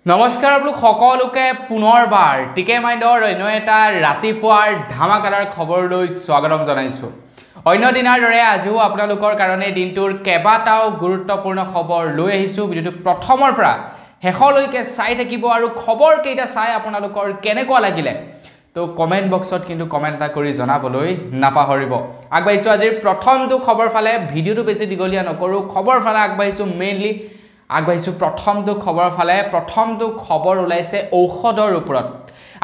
নমস্কাৰ আপোনালোক সকলোকে পুনৰবাৰ টিকে মাইণ্ডৰ অন্য এটা ৰাতিপুৱাৰ ধামাকাদাৰ খবৰলৈ স্বাগতম জনাইছো। অন্য দিনৰ দৰে আজিও আপোনালোকৰ কাৰণে দিনটোৰ কেইবাটাও গুৰুত্বপূৰ্ণ খবৰ লৈ আহিছো। ভিডিঅ'টো প্ৰথমৰ পৰা শেষলৈকে চাই থাকিব আৰু খবৰ কেইটা চাই আপোনালোকৰ কেনেকুৱা লাগিলে তো কমেন্ট বক্সত কিন্তু কমেন্ট এটা কৰি জনাবলৈ নাপাহৰিব। আগবাঢ়িছো আজিৰ প্ৰথমটো খবৰ ফালে, ভিডিঅ'টো বেছি দীঘলীয়া নকৰো, খবৰ ফালে আগবাঢ়িছো। মেইনলি আগবাঢ়িছো প্ৰথমটো খবৰ ফালে। প্ৰথমটো খবৰ ওলাইছে ঔষধৰ ওপৰত।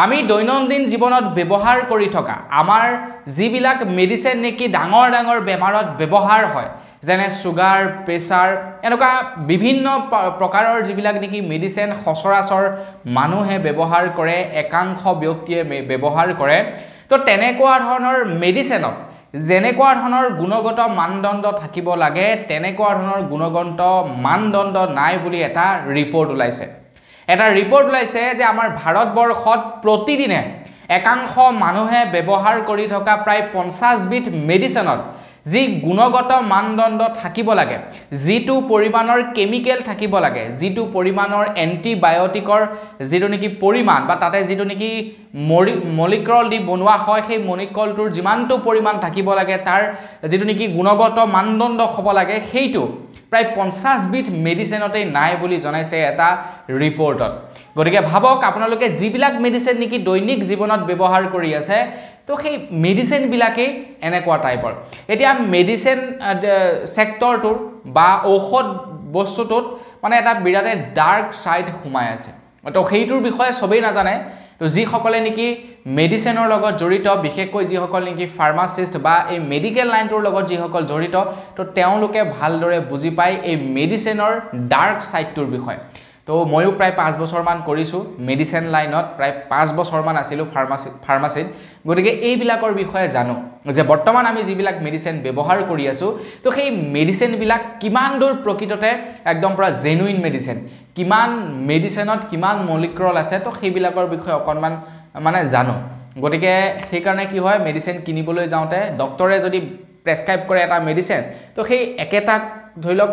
আমি দৈনন্দিন জীৱনত ব্যৱহাৰ কৰি থকা আমাৰ যিবিলাক মেডিচিন নেকি ডাঙৰ ডাঙৰ বেমাৰত ব্যৱহাৰ হয়, যেনে সুগাৰ, প্ৰেছাৰ, এনেকুৱা বিভিন্ন প্ৰকাৰৰ যিবিলাক নেকি মেডিচিন সচৰাচৰ মানুহে ব্যৱহাৰ কৰে, একাংশ ব্যক্তিয়ে ব্যৱহাৰ কৰে, তো তেনেকুৱা ধৰণৰ মেডিচিনত যেনেকুৱা ধৰণৰ গুণগত মানদণ্ড থাকিব লাগে তেনেকুৱা ধৰণৰ গুণগত মানদণ্ড নাই বুলি এটা ৰিপৰ্ট ওলাইছে। এটা ৰিপৰ্ট ওলাইছে যে আমাৰ ভাৰতবৰ্ষত প্ৰতিদিনে একাংশ মানুহে ব্যৱহাৰ কৰি থকা প্ৰায় 50 বিধ মেডিচিনত যি গুণগত মানদণ্ড থাকিব লাগে, যিটো পৰিমাণৰ কেমিকেল থাকিব লাগে, যিটো পৰিমাণৰ এণ্টিবায়'টিকৰ যিটো নেকি পৰিমাণ বা তাতে যিটো নেকি মলিকুল দি বনোৱা হয়, সেই মলিকুলটোৰ যিমানটো পৰিমাণ থাকিব লাগে, তাৰ যিটো নেকি গুণগত মানদণ্ড হ'ব লাগে, সেইটো প্ৰায় 50 বিধ মেডিচিনতেই নাই বুলি জনাইছে এটা ৰিপৰ্টত। গতিকে ভাবক আপোনালোকে যিবিলাক মেডিচিন নেকি দৈনিক জীৱনত ব্যৱহাৰ কৰি আছে, তো সেই মেডিচিনবিলাকেই এনেকুৱা টাইপৰ। এতিয়া মেডিচিন ছেক্টৰটোৰ বা ঔষধ বস্তুটোত মানে এটা বিৰাটে ডাৰ্ক ছাইড সোমাই আছে। তো সেইটোৰ বিষয়ে সবেই নাজানে। তো যিসকলে নেকি মেডিচিনৰ লগত জড়িত, বিশেষকৈ যিসকল নেকি ফাৰ্মাচিষ্ট বা এই মেডিকেল লাইনটোৰ লগত যিসকল জড়িত, তো তেওঁলোকে ভালদৰে বুজি পায় এই মেডিচিনৰ ডাৰ্ক ছাইডটোৰ বিষয়ে। তো ময়ো প্ৰায় 5 বছৰমান কৰিছোঁ মেডিচিন লাইনত, প্ৰায় 5 বছৰমান আছিলোঁ ফাৰ্মাচিত। গতিকে এইবিলাকৰ বিষয়ে জানো যে বৰ্তমান আমি যিবিলাক মেডিচিন ব্যৱহাৰ কৰি আছোঁ, তো সেই মেডিচিনবিলাক কিমান দূৰ প্ৰকৃততে একদম পুৰা জেনুইন মেডিচিন, কিমান মেডিচিনত কিমান মলিকুল আছে, তো সেইবিলাকৰ বিষয়ে অকণমান মানে জানো। গতিকে সেইকাৰণে কি হয়, মেডিচিন কিনিবলৈ যাওঁতে ডক্টৰে যদি প্ৰেছক্ৰাইব কৰে এটা মেডিচিন, তো সেই একেটা ধৰি লওক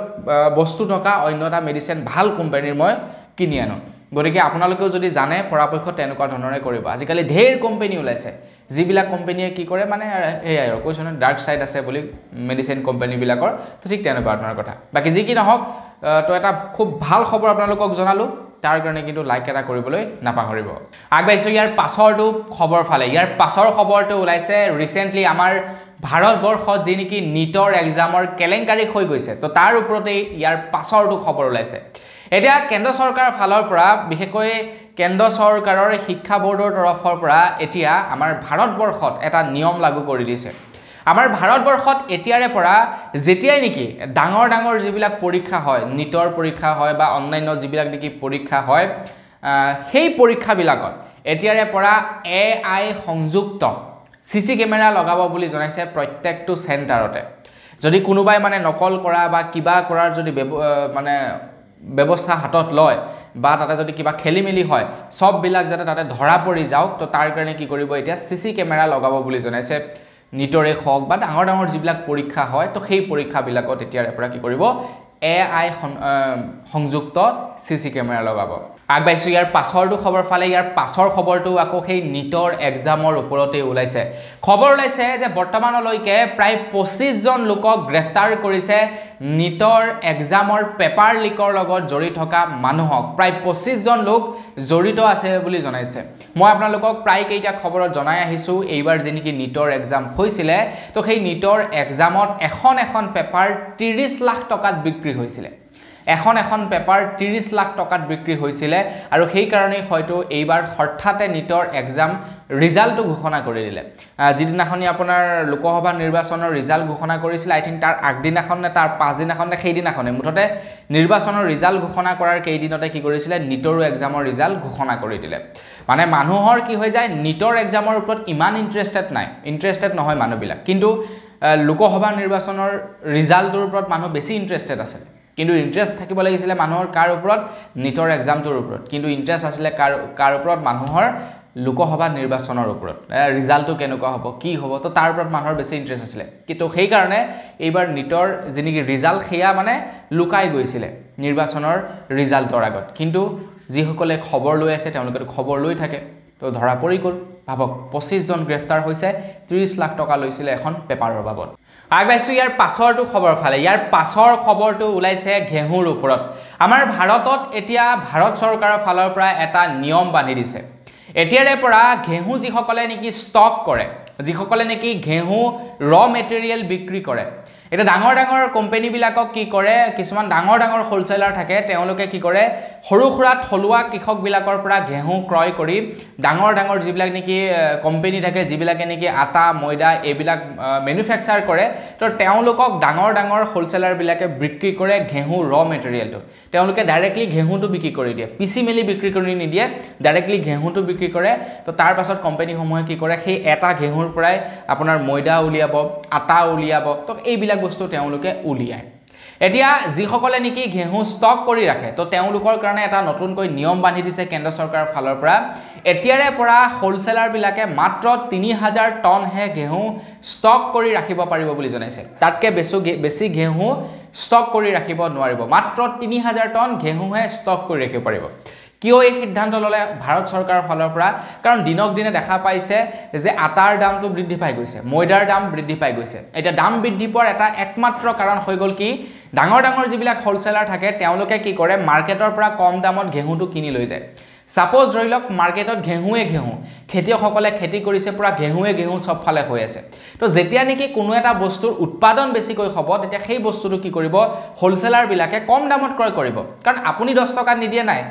বস্তু থকা অন্য এটা মেডিচিন ভাল কোম্পানীৰ মই কিনি আনো। গতিকে আপোনালোকেও যদি জানে পৰাপক্ষত তেনেকুৱা ধৰণৰে কৰিব। আজিকালি ঢেৰ কোম্পানী ওলাইছে, যিবিলাক কোম্পানীয়ে কি কৰে মানে সেয়াই আৰু কৈছোঁ নহয় ডাৰ্ক ছাইড আছে বুলি মেডিচিন কোম্পানীবিলাকৰ, তো ঠিক তেনেকুৱা ধৰণৰ কথা। বাকী যি কি নহওক, তো এটা খুব ভাল খবৰ আপোনালোকক জনালোঁ, তাৰ কাৰণে কিন্তু লাইক এটা কৰিবলৈ নাপাহৰিব। আগবাঢ়িছোঁ ইয়াৰ পাছৰটো খবৰ ফালে। ইয়াৰ পাছৰ খবৰটো ওলাইছে ৰিচেণ্টলি আমাৰ ভাৰতবৰ্ষত যি নেকি নীটৰ এক্সামৰ কেলেংকাৰী হৈ গৈছে, তো তাৰ ওপৰতেই ইয়াৰ পাছৰটো খবৰ ওলাইছে। এতিয়া কেন্দ্ৰ চৰকাৰৰ ফালৰ পৰা, বিশেষকৈ কেন্দ্ৰ চৰকাৰৰ শিক্ষা বোৰ্ডৰ তৰফৰ পৰা এতিয়া আমাৰ ভাৰতবৰ্ষত এটা নিয়ম লাগু কৰি দিছে। আমাৰ ভাৰতবৰ্ষত এতিয়াৰে পৰা যেতিয়াই নেকি ডাঙৰ ডাঙৰ যিবিলাক পৰীক্ষা হয়, নীটৰ পৰীক্ষা হয় বা অন্যান্য যিবিলাক নেকি পৰীক্ষা হয়, সেই পৰীক্ষাবিলাকত এতিয়াৰে পৰা AI সংযুক্ত CC কেমেৰা লগাব বুলি জনাইছে প্ৰত্যেকটো চেণ্টাৰতে। যদি কোনোবাই মানে নকল কৰা বা কিবা কৰাৰ যদি মানে ব্যৱস্থা হাতত লয় বা তাতে যদি কিবা খেলি মেলি হয়, সববিলাক যাতে তাতে ধৰা পৰি যাওক, তো তাৰ কাৰণে কি কৰিব, এতিয়া CC কেমেৰা লগাব বুলি জনাইছে। নীটৰে হওক বা ডাঙৰ ডাঙৰ যিবিলাক পৰীক্ষা হয়, তো সেই পৰীক্ষাবিলাকত এতিয়াৰে পৰা কি কৰিব, AI সংযুক্ত CC কেমেৰা লগাব। আগবাঢ়িছোঁ ইয়াৰ পাছৰটো খবৰ ফালে। ইয়াৰ পাছৰ খবৰটো আকৌ সেই নীটৰ এক্সামৰ ওপৰতে ওলাইছে। খবৰ ওলাইছে যে বৰ্তমানলৈকে প্ৰায় 25 জন লোকক গ্ৰেফতাৰ কৰিছে নীটৰ এক্সামৰ পেপাৰ লিকৰ লগত জড়িত থকা মানুহক। প্ৰায় 25 জন লোক জড়িত আছে বুলি জনাইছে। মই আপোনালোকক প্ৰায় কেইটা খবৰত জনাই আহিছোঁ, এইবাৰ যি নেকি নীটৰ এক্সাম হৈছিলে, তো সেই নীটৰ এক্সামত এখন পেপাৰ 30 লাখ টকাত বিক্ৰী হৈছিলে। এখন পেপাৰ 30 লাখ টকাত বিক্ৰী হৈছিলে, আৰু সেইকাৰণেই হয়তো এইবাৰ হঠাতে নীটৰ এক্সাম ৰিজাল্টটো ঘোষণা কৰি দিলে। যিদিনাখনি আপোনাৰ লোকসভা নিৰ্বাচনৰ ৰিজাল্ট ঘোষণা কৰিছিলে, আই থিংক তাৰ আগদিনাখন নে তাৰ পাছদিনাখন নে সেইদিনাখনে, মুঠতে নিৰ্বাচনৰ ৰিজাল্ট ঘোষণা কৰাৰ কেইদিনতে কি কৰিছিলে, নীটৰো এক্সামৰ ৰিজাল্ট ঘোষণা কৰি দিলে। মানে মানুহৰ কি হৈ যায়, নীটৰ এক্সামৰ ওপৰত ইমান ইণ্টাৰেষ্টেড নহয় মানুহবিলাক, কিন্তু লোকসভা নিৰ্বাচনৰ ৰিজাল্টটোৰ ওপৰত মানুহ বেছি ইণ্টাৰেষ্টেড আছে। কিন্তু ইণ্টাৰেষ্ট থাকিব লাগিছিলে মানুহৰ কাৰ ওপৰত, নীটৰ এক্সামটোৰ ওপৰত। কিন্তু ইণ্টাৰেষ্ট আছিলে কাৰ ওপৰত, মানুহৰ লোকসভা নিৰ্বাচনৰ ওপৰত। ৰিজাল্টটো কেনেকুৱা হ'ব, কি হ'ব, তো তাৰ ওপৰত মানুহৰ বেছি ইণ্টাৰেষ্ট আছিলে। কিন্তু সেইকাৰণে এইবাৰ নীটৰ যি নেকি ৰিজাল্ট, সেয়া মানে লুকাই গৈছিলে নিৰ্বাচনৰ ৰিজাল্টৰ আগত। কিন্তু যিসকলে খবৰ লৈ আছে তেওঁলোকে খবৰ লৈ থাকে তো ধৰা পৰি গ'ল ভাবক 25 জন গ্ৰেফতাৰ হৈছে 30 লাখ টকা লৈছিলে এখন পেপাৰৰ বাবদ আগবাইছো ইয়াৰ পাছৰটো খবৰ ফালে ইয়াৰ পাছৰ খবৰটো ওলাইছে ঘেহুৰ ওপৰত আমাৰ ভাৰতত এতিয়া ভাৰত চৰকাৰৰ ফালৰ পৰা এটা নিয়ম বান্ধি দিছে এতিয়াৰে পৰা ঘেহু যিসকলে নেকি ষ্টক কৰে যিসকলে নেকি ঘেহু ৰ মেটেৰিয়েল বিক্ৰী কৰে এটা ডাঙৰ ডাঙৰ কোম্পানী বিলাকক কি কৰে কিছুমান ডাঙৰ ডাঙৰ হোলসেলাৰ থাকে তেওঁলোকে কি কৰে সৰু খুৰা থলুৱা কৃষক বিলাকৰ পৰা ঘেহু ক্ৰয় কৰি ডাঙৰ ডাঙৰ যিবিলাক নেকি কোম্পানী থাকে যিবিলাকে নেকি আটা ময়দা এইবিলাক ম্যানুফ্যাকচাৰ কৰে তো তেওঁলোকক ডাঙৰ ডাঙৰ হোলসেলাৰ বিলাকে বিক্ৰী কৰে ঘেহু ৰ মেটেৰিয়েলটো তেওঁলোকে ডাইৰেক্টলি ঘেহুটো বিক্ৰী কৰি দিয়ে পিসি মেলি বিক্ৰী কৰি নিদিয়ে ডাইৰেক্টলি ঘেহুটো বিক্ৰী কৰে তো তাৰ পাছত কোম্পানী সমূহে কি কৰে সেই এটা ঘেহুৰ পৰাই আপোনাৰ ময়দা উলিয়াব আটা উলিয়াব তো এইবিলাক বস্তু তেওঁলোকে উলিয়ায় এতিয়া যিসকলে নেকি ঘেহু ষ্টক কৰি ৰাখে তো তেওঁলোকৰ কাৰণে এটা নতুনকৈ নিয়ম বান্ধি দিছে কেন্দ্ৰ চৰকাৰৰ ফালৰ পৰা এতিয়াৰে পৰা হোলসেলাৰ বিলাকে মাত্ৰ 3000 টন হে ঘেহু ষ্টক কৰি ৰাখিব পাৰিব বুলি জনাইছে তাতকে বেছি ঘেহু ষ্টক কৰি ৰাখিব নোৱাৰিব মাত্ৰ 3000 টন ঘেহু হে ষ্টক কৰি ৰাখিব পাৰিব কিয় এই সিদ্ধান্ত ললে ভাৰত চৰকাৰৰ ফালৰ পৰা কাৰণ দিনক দিনে দেখা পাইছে যে আটাৰ দামটো বৃদ্ধি পাই গৈছে ময়দাৰ দাম বৃদ্ধি পাই গৈছে এটা দাম বৃদ্ধি পোৱাৰ এটা একমাত্ৰ কাৰণ হৈ গল কি ডাঙৰ ডাঙৰ যিবিলাক হোলসেলাৰ থাকে তেওঁলোকে কি কৰে মাৰ্কেটৰ পৰা কম দামত ঘেহুটো কিনি লৈ যায় সাপোজ ধৰি লওক মাৰ্কেটত ঘেহুৱে ঘেহু খেতিয়কসকলে খেতি কৰিছে পুৰা ঘেহুৱে ঘেহু সব ফালে হৈ আছে তো যেতিয়া নেকি কোনো এটা বস্তুৰ উৎপাদন বেছিকৈ হ'ব তেতিয়া সেই বস্তুটো কি কৰিব হোলসেলাৰ বিলাকে কম দামত ক্ৰয় কৰিব কাৰণ আপুনি 10 টকা নিদিয়ে নাই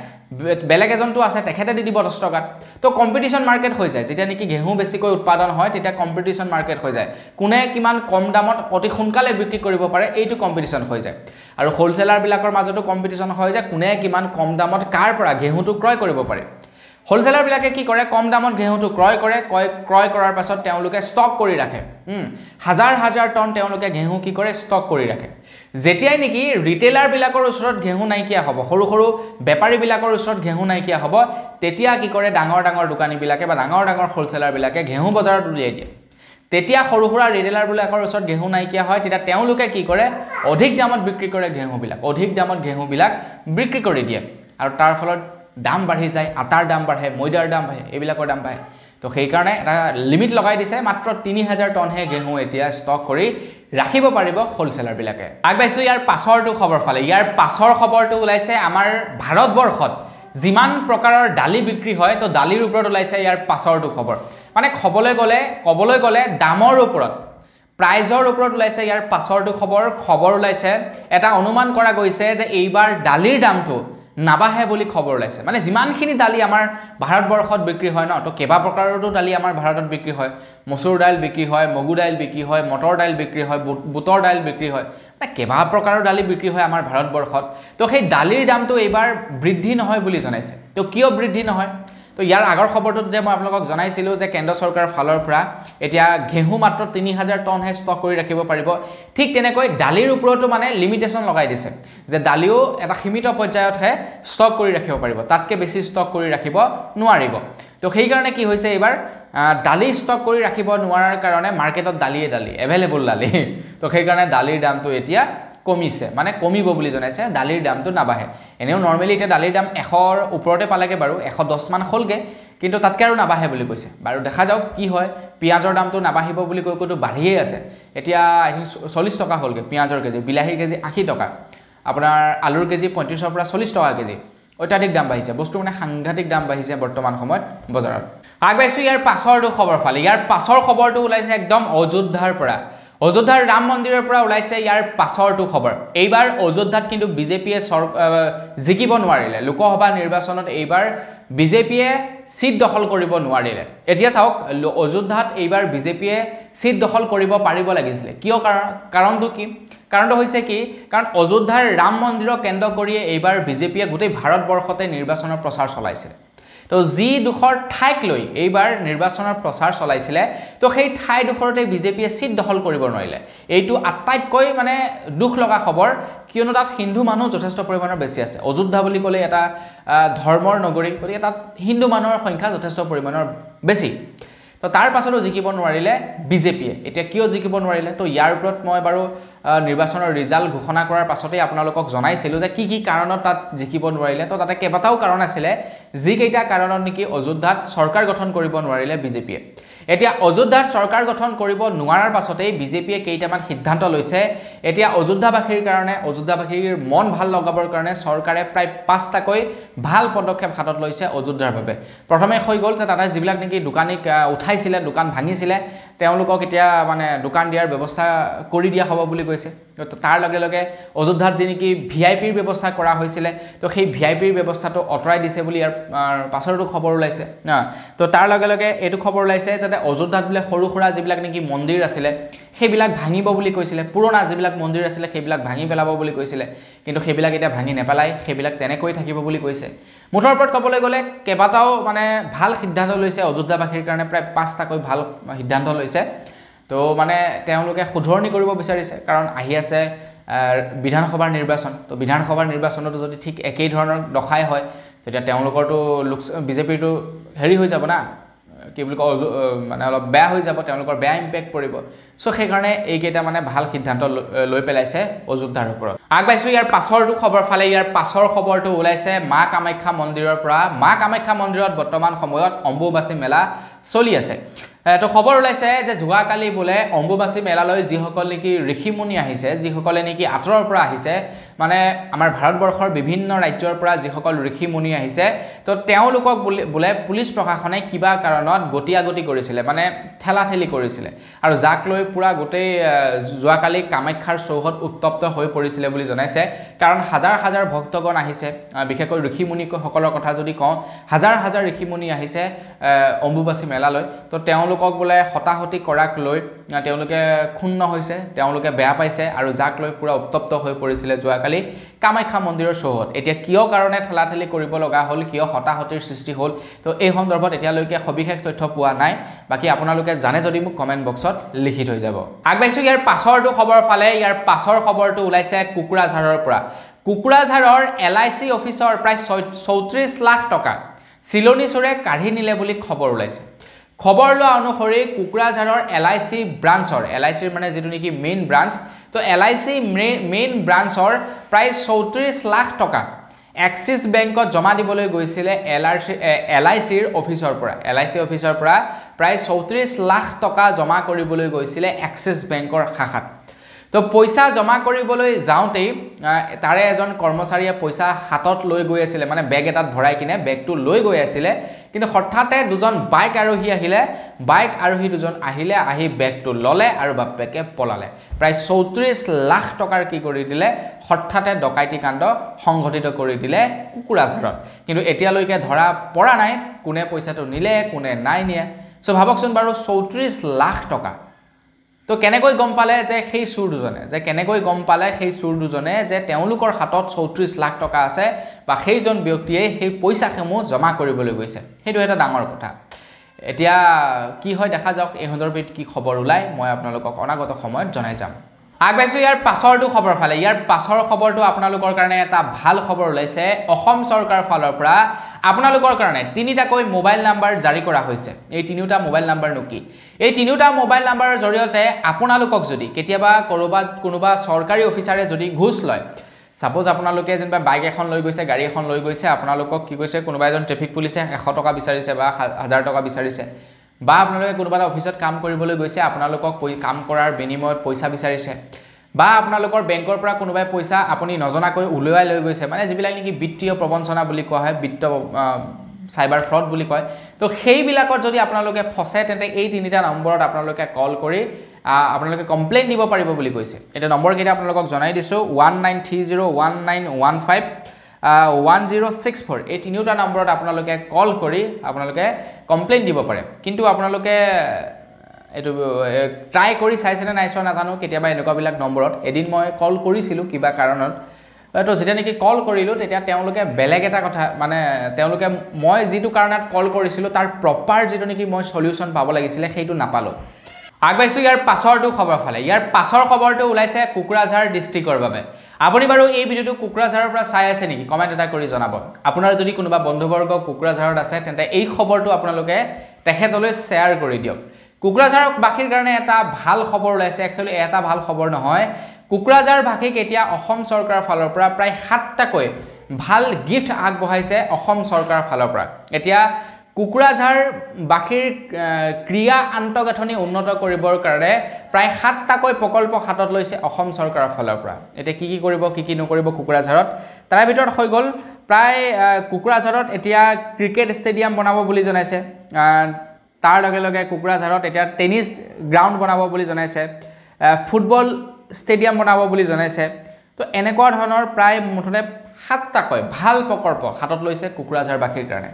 বেলেগ এজনটো আছে তেখেতে দি দিব 10 টকা তো কম্পিটিশন মাৰ্কেট হৈ যায় যেতিয়া নেকি ঘেহু বেছিকৈ উৎপাদন হয় তেতিয়া কম্পিটিশন মাৰ্কেট হৈ যায় কোনে কিমান কম দামত অতি সোনকালে বিক্ৰী কৰিব পাৰে এইটো কম্পিটিশন হৈ যায় আৰু হোলসেলাৰ বিলাকৰ মাজতো কম্পিটিশন হয় যে কোনে কিমান কম দামত কাৰ পৰা ঘেহুটো ক্ৰয় কৰিব পাৰে হোলসেলাৰ বিলাকে কি কৰে কম দামত ঘেহুটো ক্ৰয় কৰে ক্ৰয় কৰাৰ পাছত তেওঁলোকে ষ্টক কৰি ৰাখে হাজাৰ হাজাৰ টন তেওঁলোকে ঘেহু কি কৰে ষ্টক কৰি ৰাখে যেতিয়াই নেকি ৰিটেইলাৰ বিলাকৰ ওচৰত ঘেহু নাইকিয়া হ'ব সৰু সৰু বেপাৰী বিলাকৰ ওচৰত ঘেহু নাইকিয়া হ'ব তেতিয়া কি কৰে ডাঙৰ ডাঙৰ দোকানী বিলাকে বা ডাঙৰ ডাঙৰ হোলসেলাৰ বিলাকে ঘেহু বজাৰত উলিয়াই দিয়ে তেতিয়া সৰু সৰু ৰিটেইলাৰ বিলাকৰ ওচৰত ঘেহু নাইকিয়া হয় তেতিয়া তেওঁলোকে কি কৰে অধিক দামত বিক্ৰী কৰে ঘেহু বিলাক অধিক দামত ঘেহু বিলাক বিক্ৰী কৰি দিয়ে আৰু তাৰ ফলত দাম বাঢ়ি যায় আটাৰ দাম বাঢ়ে ময়দাৰ দাম বাঢ়ে এইবিলাকৰ দাম বাঢ়ে তো সেই কাৰণে এটা লিমিট লগাই দিছে মাত্ৰ 3000 টন হে ঘেহু এতিয়া ষ্টক কৰি ৰাখিব পাৰিব হোলসেলাৰ বিলাকে আগবাইছো ইয়াৰ পাছৰটো খবৰ ফালে ইয়াৰ পাছৰ খবৰটো ওলাইছে আমাৰ ভাৰতবৰ্ষত যিমান প্ৰকাৰৰ দালি বিক্ৰী হয় তো দালিৰ ওপৰত ওলাইছে ইয়াৰ পাছৰটো খবৰ মানে কবলৈ গলে দামৰ ওপৰত প্ৰাইজৰ ওপৰত ওলাইছে ইয়াৰ পাছৰটো খবৰ ওলাইছে এটা অনুমান কৰা গৈছে যে এইবাৰ দালিৰ দামটো নাবাহে বুলি খবৰ ওলাইছে মানে যিমানখিনি দালি আমাৰ ভাৰতবৰ্ষত বিক্ৰী হয় ন তো কেবা প্ৰকাৰৰটো দালি আমাৰ ভাৰতত বিক্ৰী হয় মসুৰ দাইল বিক্ৰী হয় মগু দাইল বিক্ৰী হয় মটৰ দাইল বিক্ৰী হয় বুটৰ দাইল বিক্ৰী হয় মানে কেবা প্ৰকাৰৰ দালি বিক্ৰী হয় আমাৰ ভাৰতবৰ্ষত তো সেই দালিৰ দামটো এইবাৰ বৃদ্ধি নহয় বুলি জনাইছে তো কিয় বৃদ্ধি নহয় তো ইয়াৰ আগৰ খবৰটোত যে মই আপোনালোকক জনাইছিলো যে কেন্দ্ৰ চৰকাৰৰ ফালৰ পৰা এতিয়া ঘেহু মাত্ৰ 3000 টন হে ষ্টক কৰি ৰাখিব পাৰিব ঠিক তেনেকৈ দালিৰ ওপৰতো মানে লিমিটেশন লগাই দিছে যে দালিও এটা সীমিত পৰ্যায়ত হে ষ্টক কৰি ৰাখিব পাৰিব তাতকে বেছি ষ্টক কৰি ৰাখিব নোৱাৰিব তো সেই কাৰণে কি হৈছে এবাৰ দালি ষ্টক কৰি ৰাখিব নোৱাৰাৰ কাৰণে মাৰ্কেটত দালি এভেইলেবল দালি তো সেই কাৰণে দালিৰ দামটো এতিয়া কমিছে মানে কমিব বুলি জনাইছে দালিৰ দামটো নাবাহে এনেও নৰমালি এটা দালিৰ দাম 100ৰ ওপৰতে পালেগে বাৰু 110 মান হলগে কিন্তু তাতকে আৰু নাবাহে বুলি কৈছে বাৰু দেখা যাওক কি হয় পিয়াজৰ দামটো নাবাহিব বুলি কৈতো বাঢ়িয়ে আছে এতিয়া 40 টকা হলগে পিয়াজৰ কেজি বিলাহীৰ কেজি 80 টকা আপোনাৰ আলুৰ কেজি 35 ৰ পৰা 40 টকা কেজি অত্যাধিক দাম বাঢ়িছে বস্তু মানে সাংঘাতিক দাম বাঢ়িছে বৰ্তমান সময়ত বজাৰত আগবাইছো ইয়াৰ পাছৰটো খবৰ ফালে ইয়াৰ পাছৰ খবৰটো ওলাইছে একদম অযোধ্যাৰ পৰা অযোধ্যাৰ ৰাম মন্দিৰৰ পৰা ওলাইছে ইয়াৰ পাছৰটো খবৰ এইবাৰ অযোধ্যাত কিন্তু বিজেপিয়ে জিকিব নোৱাৰিলে লোকসভা নিৰ্বাচনত এইবাৰ বিজেপিয়ে সিট দখল কৰিব নোৱাৰিলে এতিয়া চাওক অযোধ্যাত এইবাৰ বিজেপিয়ে সিট দখল কৰিব পাৰিব লাগিছিল কিয় কাৰণটো কি কাৰণটো হৈছে কি কাৰণ অযোধ্যাৰ ৰাম মন্দিৰক কেন্দ্ৰ কৰি এইবাৰ বিজেপিয়ে গোটেই ভাৰতবৰ্ষতে নিৰ্বাচনৰ প্ৰচাৰ চলাইছে তো জি দুখৰ ঠাইক লৈ এইবাৰ নিৰ্বাচনৰ প্ৰচাৰ চলাইছিলে তো সেই ঠাই দুখৰতে বিজেপিয়ে সিট দখল কৰিব নোৱাৰিলে এইটো আটাইতকৈ মানে দুখ লগা খবৰ কিয়নো তাত হিন্দু মানুহ যথেষ্ট পৰিমাণৰ বেছি আছে অযোধ্যা বুলি ক'লে এটা ধৰ্মৰ নগৰী গতিকে তাত হিন্দু মানুহৰ সংখ্যা যথেষ্ট পৰিমাণৰ বেছি তো তাৰ পাছতো জিকিব নোৱাৰিলে বিজেপিয়ে এতিয়া কিয় জিকিব নোৱাৰিলে তো ইয়াৰ ওপৰত মই বাৰু নিৰ্বাচনৰ ৰিজাল্ট ঘোষণা কৰাৰ পাছতে আপোনালোকক জনাইছিলো যে কি কাৰণত তাত জিকিব নোৱাৰিলে তো তাতে কেইবাটাও কাৰণ আছিল যি কেইটা কাৰণত নেকি অযোধ্যাত চৰকাৰ গঠন কৰিব নোৱাৰিলে বিজেপিয়ে এতিয়া অযোধ্যাত চৰকাৰ গঠন কৰিব নোৱাৰাৰ পাছতে বিজেপিয়ে কেইটামান সিদ্ধান্ত লৈছে এতিয়া অযোধ্যাবাসীৰ কাৰণে অযোধ্যাবাসীৰ মন ভাল লগাবৰ কাৰণে চৰকাৰে প্ৰায় 5টাকৈ ভাল পদক্ষেপ হাতত লৈছে অযোধ্যাৰ বাবে প্ৰথমে হৈ গ'ল যে তাতে যিবিলাক নেকি দোকানীক উঠাইছিলে দোকান ভাঙিছিলে তেওঁলোকক এতিয়া মানে দোকান দিয়াৰ ব্যৱস্থা কৰি দিয়া হ'ব বুলি কৈছে তাৰ লগে লগে অযোধ্যাত যি নেকি ভিআইপিৰ ব্যৱস্থা কৰা হৈছিলে তো সেই ভিআইপিৰ ব্যৱস্থাটো অতৰাই দিছে বুলি ইয়াৰ পাছৰটো খবৰ ওলাইছে না তো তাৰ লগে লগে এইটো খবৰ ওলাইছে যাতে অযোধ্যাত বোলে সৰু সুৰা যিবিলাক নেকি মন্দিৰ আছিলে সেইবিলাক ভাঙিব বুলি কৈছিলে পুৰণা যিবিলাক মন্দিৰ আছিলে সেইবিলাক ভাঙি পেলাব বুলি কৈছিলে কিন্তু সেইবিলাক এতিয়া ভাঙি নেপেলাই সেইবিলাক তেনেকৈ থাকিব বুলি কৈছে মুঠৰ ওপৰত ক'বলৈ গ'লে কেইবাটাও মানে ভাল সিদ্ধান্ত লৈছে অযোধ্যাবাসীৰ কাৰণে প্ৰায় 5টাকৈ ভাল সিদ্ধান্ত লৈছে তো মানে তেওঁলোকে শুধৰণি কৰিব বিচাৰিছে কাৰণ আহি আছে বিধানসভাৰ নিৰ্বাচন তো বিধানসভাৰ নিৰ্বাচনতো যদি ঠিক একেই ধৰণৰ দখাই হয় তেতিয়া তেওঁলোকৰটো বিজেপিৰটো হেৰি হৈ যাব না কি বুলি কয় মানে অলপ বেয়া হৈ যাব তেওঁলোকৰ বেয়া ইম্পেক্ট পৰিব সো সেইকাৰণে এইকেইটা মানে ভাল সিদ্ধান্ত লৈ পেলাইছে অযোধ্যাৰ ওপৰত আগবাইছো ইয়াৰ পাছৰটো খবৰ ফালে ইয়াৰ পাছৰ খবৰটো ওলাইছে মা কামাখ্যা মন্দিৰৰ পৰা মা কামাখ্যা মন্দিৰত বৰ্তমান সময়ত অম্বুবাচী মেলা চলি আছে তো খবৰ ওলাইছে যে যোৱাকালি বোলে অম্বুবাচী মেলালৈ যিসকল নেকি ঋষিমুনি আহিছে যিসকলে নেকি আঁতৰৰ পৰা আহিছে মানে আমাৰ ভাৰতবৰ্ষৰ বিভিন্ন ৰাজ্যৰ পৰা যিসকল ঋষিমুনি আহিছে তো তেওঁলোকক বোলে পুলিচ প্ৰশাসনে কিবা কাৰণত গতিয়াগতি কৰিছিলে মানে ঠেলাঠেলি কৰিছিলে আৰু যাক লৈ পুৰা গোটেই যোৱাকালি কামাখ্যাৰ চৌহদ উত্তপ্ত হৈ পৰিছিলে বুলি জনাইছে কাৰণ হাজাৰ হাজাৰ ভক্তগণ আহিছে বিশেষকৈ ঋষিমুনিসকলৰ কথা যদি কওঁ হাজাৰ হাজাৰ ঋষিমুনি আহিছে অম্বুবাচী মেলালৈ তো তেওঁলোকক বোলে হতাহতি কৰাক লৈ তেওঁলোকে ক্ষুণ্ণ হৈছে তেওঁলোকে বেয়া পাইছে আৰু যাক লৈ পুৰা উত্তপ্ত হৈ পৰিছিলে যোৱাকালি কামাখ্যা মন্দিৰৰ চৌহদ এতিয়া কিয় কাৰণে ঠেলাঠেলি কৰিব লগা হ'ল কিয় হতাহতিৰ সৃষ্টি হ'ল তো এই সন্দৰ্ভত এতিয়ালৈকে সবিশেষ তথ্য পোৱা নাই বাকি আপোনালোকে জানে যদি মোক কমেন্ট বক্সত লিখি থৈ যাব আগবাইছো ইয়াৰ পাছৰটো খবৰ ফালে ইয়াৰ পাছৰ খবৰটো ওলাইছে কুকুৰাঝাৰৰ পৰা কুকুৰাঝাৰৰ LIC অফিচৰ প্ৰায় 34 লাখ টকা চিলনি চোৰে কাঢ়ি নিলে বুলি খবৰ ওলাইছে খবৰ লোৱা অনুসৰি কুকুৰাঝাৰৰ LIC ব্ৰাঞ্চৰ LICৰ মানে যেটো নেকি মেইন ব্ৰাঞ্চ তো LIC মেইন ব্ৰাঞ্চৰ প্ৰায় 34 লাখ টকা এক্সিস বেংকত জমা দিবলৈ গৈছিলে LICৰ অফিচৰ পৰা LIC অফিচৰ পৰা প্ৰায় 34 লাখ টকা জমা কৰিবলৈ গৈছিলে এক্সিস বেংকৰ শাখাত তো পইচা জমা কৰিবলৈ যাওঁতেই তাৰে এজন কৰ্মচাৰীয়ে পইচা হাতত লৈ গৈ আছিল মানে বেগ এটাত ভৰাই কিনে বেগটো লৈ গৈ আছিল কিন্তু হঠাতে দুজন বাইক আৰোহী দুজন আহিলে আহি বেগটো ললে আৰু বাপেকে পলালে প্ৰায় 34 লাখ টকাৰ কি কৰি দিলে হঠাতে ডকাইতি কাণ্ড সংঘটিত কৰি দিলে কুকুৰাঝাৰত কিন্তু এতিয়ালৈকে ধৰা পৰা নাই কোনে পইচাটো নিলে কোনে নাই নিয়া সো ভাবকচোন বাৰু 34 লাখ টকা তো কেনেকৈ গম পালে যে সেই চুৰ দুজনে যে তেওঁলোকৰ হাতত 34 লাখ টকা আছে বা সেইজন ব্যক্তিয়ে সেই পইচাসমূহ জমা কৰিবলৈ গৈছে সেইটো এটা ডাঙৰ কথা এতিয়া কি হয় দেখা যাওক এই সন্দৰ্ভত কি খবৰ ওলাই মই আপোনালোকক অনাগত সময়ত জনাই যাম আগবাইছো ইয়াৰ পাছৰটো খবৰ ফালে ইয়াৰ পাছৰ খবৰটো আপোনালোকৰ কাৰণে এটা ভাল খবৰ ওলাইছে অসম চৰকাৰ ফালৰ পৰা আপোনালোকৰ কাৰণে 3টাকৈ মোবাইল নাম্বাৰ জাৰি কৰা হৈছে এই 3টা মোবাইল নাম্বাৰ নকি এই 3টা মোবাইল নাম্বাৰৰ জৰিয়তে আপোনালোকক যদি কেতিয়াবা কোনোবা চৰকাৰী অফিচাৰে যদি ঘুষ লয় সাপোজ আপোনালোকে যেনবা বাইক এখন লৈ গৈছে গাড়ী এখন লৈ গৈছে আপোনালোকক কি কৈছে কোনোবা এজন ট্ৰাফিক পুলিচে 100 টকা বিচাৰিছে বা 1000 টকা বিচাৰিছে বা আপোনালোকে কোনোবা অফিচত কাম কৰিবলৈ গৈছে আপোনালোকক কাম কৰাৰ বিনিময়ত পইচা বিচাৰিছে বা আপোনালোকৰ বেংকৰ পৰা কোনোবাই পইচা আপুনি নজনাকৈ উলিয়াই লৈ গৈছে মানে যিবিলাক নেকি বিত্তীয় প্ৰবঞ্চনা বুলি কোৱা হয় বিত্ত সাইবাৰ ফ্ৰড বুলি কয় তো সেইবিলাকৰ যদি আপোনালোকে ফসে তেন্তে এই 3টা নম্বৰত আপোনালোকে কল কৰি আপোনালোকে কমপ্লেইন দিব পাৰিব বুলি কৈছে এটা নম্বৰ কেইটা আপোনালোকক জনাই দিছো 19301915 1064 এই 3টা নম্বৰত আপোনালোকে কল কৰি আপোনালোকে কমপ্লেইন দিব পাৰে কিন্তু আপোনালোকে এটো ট্ৰাই কৰি চাইছে না নাইছো নাজানো কেতিয়াবা এনেকুৱা বিলাক নম্বৰত এদিন মই কল কৰিছিলো কিবা কাৰণত তো যেটা নেকি কল কৰিলো তেতিয়া তেওঁলোকে বেলেগ এটা কথা মানে তেওঁলোকে মই যেটো কাৰণত কল কৰিছিলো তাৰ প্ৰপাৰ যেটো নেকি মই সলিউশন পাব লাগিছিল সেইটো নাপালো আগবাইছো ইয়াৰ পাছৰটো খবৰ ফালে ইয়াৰ পাছৰ খবৰটো ওলাইছে কুকুৰাঝাৰ ডিস্ট্ৰিক্টৰ বাবে আপুনি বাৰু এই ভিডিওটো কুকুৰাঝাৰৰ পৰা চাই আছে নেকি কমেন্ট এটা কৰি জনাব আপোনাৰ যদি কোনোবা বন্ধুবৰ্গ কুকুৰাঝাৰত আছে তেন্তে এই খবৰটো আপোনালোকে তেখেতলৈ শ্বেয়াৰ কৰি দিয়ক কোকৰাঝাৰবাসীৰ কাৰণে এটা ভাল খবৰ ওলাইছে একচুৱেলি এটা ভাল খবৰ নহয় কোকৰাঝাৰবাসীক এতিয়া অসম চৰকাৰৰ ফালৰ পৰা প্ৰায় 7টাকৈ ভাল গিফ্ট আগবঢ়াইছে অসম চৰকাৰৰ ফালৰ পৰা এতিয়া কোকৰাঝাৰবাসীৰ ক্ৰিয়া আন্তঃগাঁথনি উন্নত কৰিবৰ কাৰণে প্ৰায় 7টাকৈ প্ৰকল্প হাতত লৈছে অসম চৰকাৰৰ ফালৰ পৰা এতিয়া কি কৰিব কি নকৰিব কোকৰাঝাৰত তাৰ ভিতৰত হৈ গ'ল প্ৰায় কোকৰাঝাৰত এতিয়া ক্ৰিকেট ষ্টেডিয়াম বনাব বুলি জনাইছে তাৰ লগে লগে কোকৰাঝাৰত এতিয়া টেনিছ গ্ৰাউণ্ড বনাব বুলি জনাইছে ফুটবল ষ্টেডিয়াম বনাব বুলি জনাইছে তো এনেকুৱা ধৰণৰ প্ৰায় মুঠতে 7টাকৈ ভাল প্ৰকল্প হাতত লৈছে কোকৰাঝাৰবাসীৰ কাৰণে